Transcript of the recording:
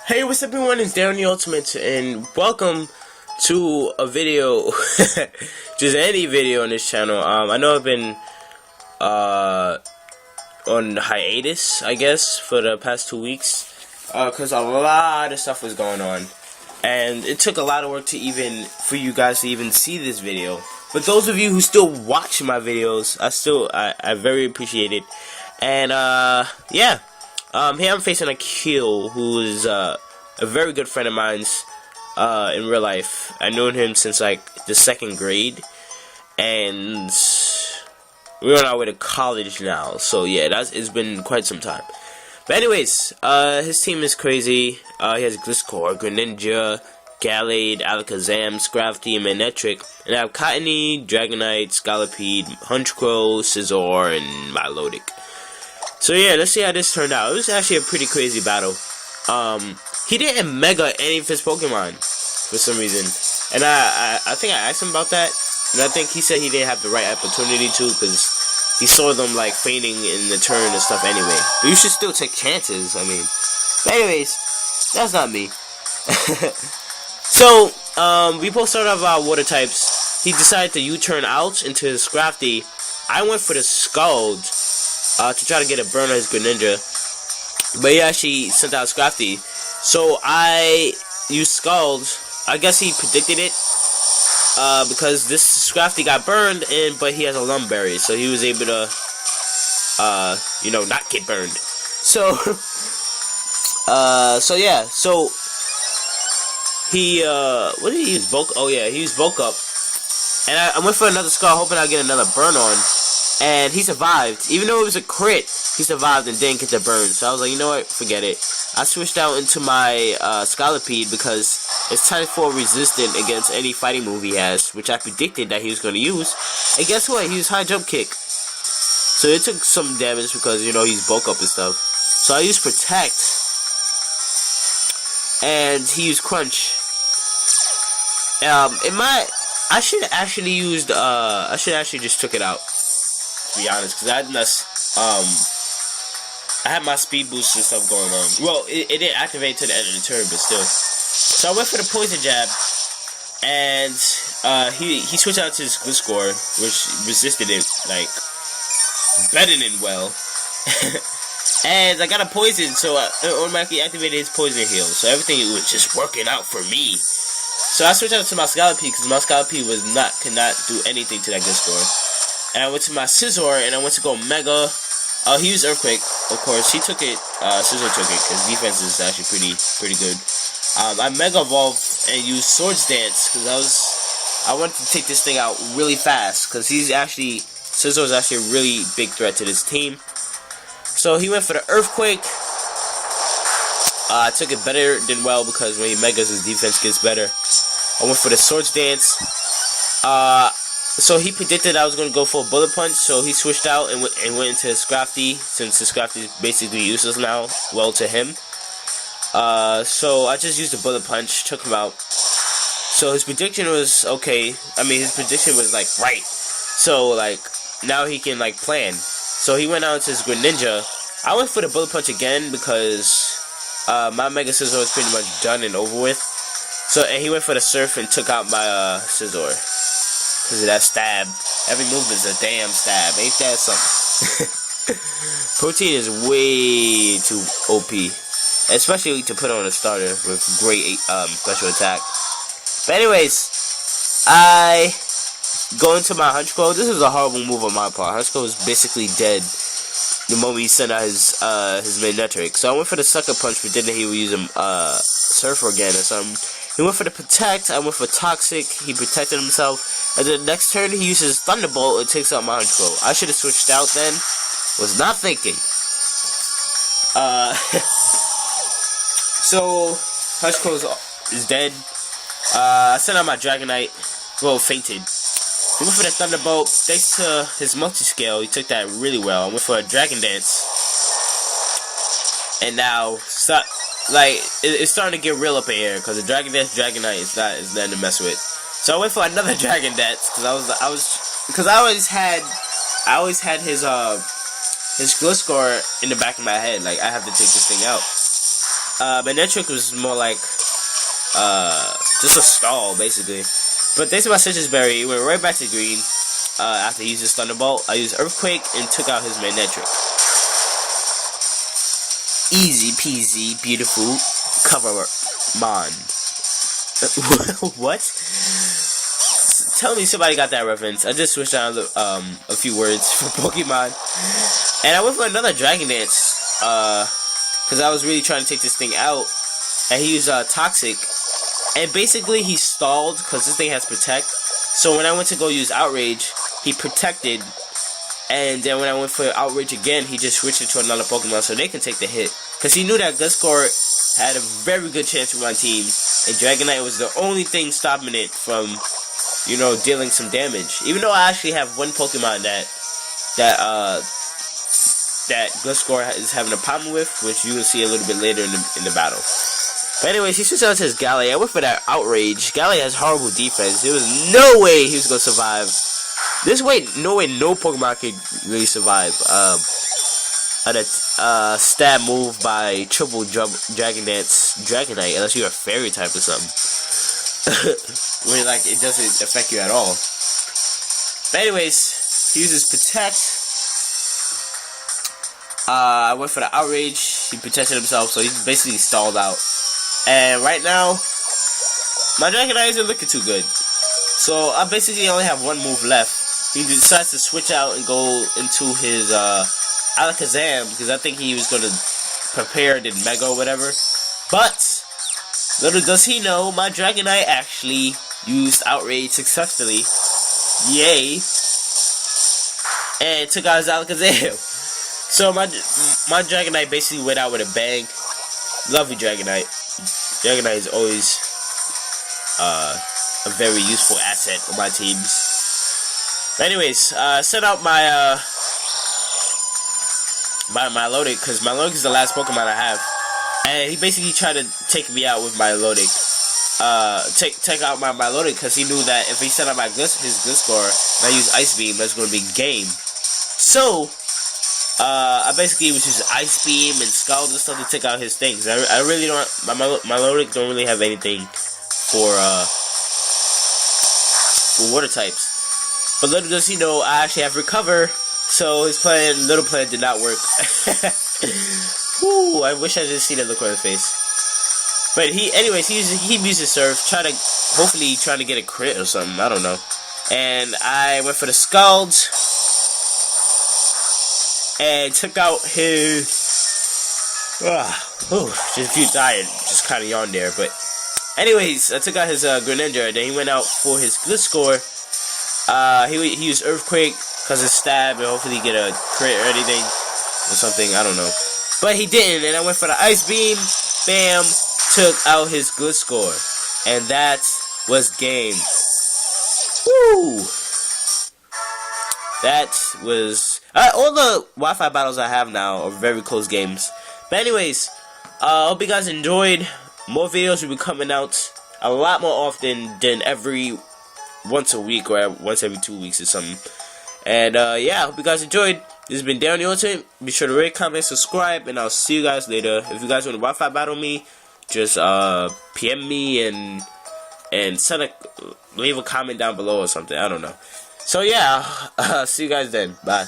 Hey, what's up everyone, it's Darren the Ultimate, and welcome to a video, just any video on this channel. I know I've been, on hiatus, I guess, for the past 2 weeks, cause a lot of stuff was going on, and it took a lot of work for you guys to even see this video. But those of you who still watch my videos, I very appreciate it, and, yeah. Here I'm facing Akil, who is a very good friend of mine's in real life. I known him since like the 2nd grade, and we're on our way to college now. So yeah, it's been quite some time. But anyways, his team is crazy. He has Gliscor, Greninja, Gallade, Alakazam, Scrafty, and Manectric, and I have Cottony, Dragonite, Scolipede, Honchkrow, Scizor, and Milotic. So yeah, let's see how this turned out. It was actually a pretty crazy battle. He didn't Mega any of his Pokemon for some reason, and I think I asked him about that, and I think he said he didn't have the right opportunity to, because he saw them like fainting in the turn and stuff anyway. But you should still take chances. I mean, but anyways, that's not me. So we both started off our water types. He decided to U-turn out into his Scrafty. I went for the Scald. To try to get a burn on his Greninja, but he actually sent out Scrafty, so I used Scald. I guess he predicted it, because this Scrafty got burned, but he has a Lumberry, so he was able to, not get burned. So, so yeah, so he, what did he use? Bulk? Oh yeah, he used Bulk Up, and I went for another Scald, hoping I'd get another burn on. And he survived. Even though it was a crit, he survived and didn't get the burn. So I was like, you know what? Forget it. I switched out into my Scolipede because it's type 4 resistant against any fighting move he has, which I predicted that he was going to use. And guess what? He used High Jump Kick. So it took some damage because, he's bulk up and stuff. So I used Protect. And he used Crunch. I should actually used, I should actually just took it out. To be honest, because I had my speed boost and stuff going on. Well, it didn't activate to the end of the turn, but still. So I went for the Poison Jab, and he switched out to his Gliscor, which resisted it like better than well. And I got a poison, so I automatically activated his poison heal. So everything was just working out for me. So I switched out to my Scolipede because my Scolipede could not do anything to that Gliscor. And I went to my Scizor, and I went to go Mega. He used Earthquake, of course. He took it. Scizor took it, because defense is actually pretty good. I Mega Evolved and used Swords Dance, because I wanted to take this thing out really fast, because Scizor is actually a really big threat to this team. So he went for the Earthquake. I took it better than well, because when he Megas, his defense gets better. I went for the Swords Dance. So he predicted I was going to go for a Bullet Punch, so he switched out and went into his Scrafty, since his Scrafty is basically useless now, well, to him. So I just used the Bullet Punch, took him out. So his prediction was okay. I mean, his prediction was, like, right. So, like, now he can, like, plan. So he went out to his Greninja. I went for the Bullet Punch again, because my Mega Scizor was pretty much done and over with. So, and he went for the Surf and took out my Scizor. Because of that stab. Every move is a damn stab. Ain't that something? Protein is way too OP. Especially to put on a starter with great special attack. But anyways, I go into my Honchkrow. This is a horrible move on my part. Honchkrow is basically dead the moment he sent out his Manectric. So I went for the Sucker Punch, but didn't he would use him Surfer again or something. He went for the Protect. I went for Toxic. He protected himself. And then the next turn, he uses Thunderbolt and takes out my Honchkrow. I should have switched out then. Was not thinking. So, Honchkrow is dead. I sent out my Dragonite. Well, fainted. He went for the Thunderbolt. Thanks to his multi-scale, he took that really well. I went for a Dragon Dance. And now, it's starting to get real up in here, because the Dragon Dance Dragonite is nothing to mess with. So I went for another Dragon Dance, because I always had his Gliscor in the back of my head, like I have to take this thing out. Magnetric was more like just a stall basically. But thanks to my Citrus Berry, it went right back to green. After he used his Thunderbolt, I used Earthquake and took out his Magnetric. Easy peasy, beautiful cover mon. What? Tell me somebody got that reference. I just switched out a few words for Pokemon. And I went for another Dragon Dance. Because I was really trying to take this thing out. And he used Toxic. And basically he stalled because this thing has Protect. So when I went to go use Outrage, he protected. And then when I went for Outrage again, he just switched it to another Pokemon so they can take the hit. Because he knew that Gliscor had a very good chance with my team. And Dragonite was the only thing stopping it from, you know, dealing some damage. Even though I actually have one Pokemon that Gliscor is having a problem with, which you will see a little bit later in the battle. But anyways, he switched out to his Galley. I went for that Outrage. Galley has horrible defense. There was no way he was gonna survive. No way no Pokemon could really survive. A stab move by triple Dragon Dance Dragonite, unless you're a Fairy type or something. Where like it doesn't affect you at all. But anyways, he uses Protect. I went for the Outrage. He protected himself, so he basically stalled out. And right now, my Dragonite isn't looking too good. So I basically only have one move left. He decides to switch out and go into his Alakazam, because I think he was going to prepare the Mega or whatever. But little does he know, my Dragonite actually used Outrage successfully. Yay! And took out his Alakazam. So my Dragonite basically went out with a bang. Love you, Dragonite. Dragonite is always a very useful asset on my teams. But anyways, sent out my Milotic, because Milotic is the last Pokemon I have. And he basically tried to take me out with Milotic. Take out my Milotic, because he knew that if he sent out his Gliscor and I use Ice Beam, that's going to be game. So I basically was using Ice Beam and Scald and stuff to take out his things. I really don't. My Milotic don't really have anything for water types. But little does he know, I actually have Recover. So his little plan did not work. Woo! I wish I didn't see that look on his face. But he used his Surf, hopefully trying to get a crit or something. I don't know. And I went for the Scald. And took out his... just a few tired. Just kind of yawned there. But anyways, I took out his Greninja. Then he went out for his Gliscor. He used Earthquake because his stab and hopefully get a crit or anything. Or something. I don't know. But he didn't. And I went for the Ice Beam. Bam. Took out his Gliscor. And that was game. Woo! That was... all the Wi-Fi battles I have now are very close games. But anyways, I hope you guys enjoyed. More videos will be coming out a lot more often than once a week or once every 2 weeks or something. And yeah, I hope you guys enjoyed. This has been Darren the Ultimate. Be sure to rate, comment, subscribe, and I'll see you guys later. If you guys want to Wi-Fi battle me, just PM me and leave a comment down below or something. I don't know. So yeah, see you guys then. Bye.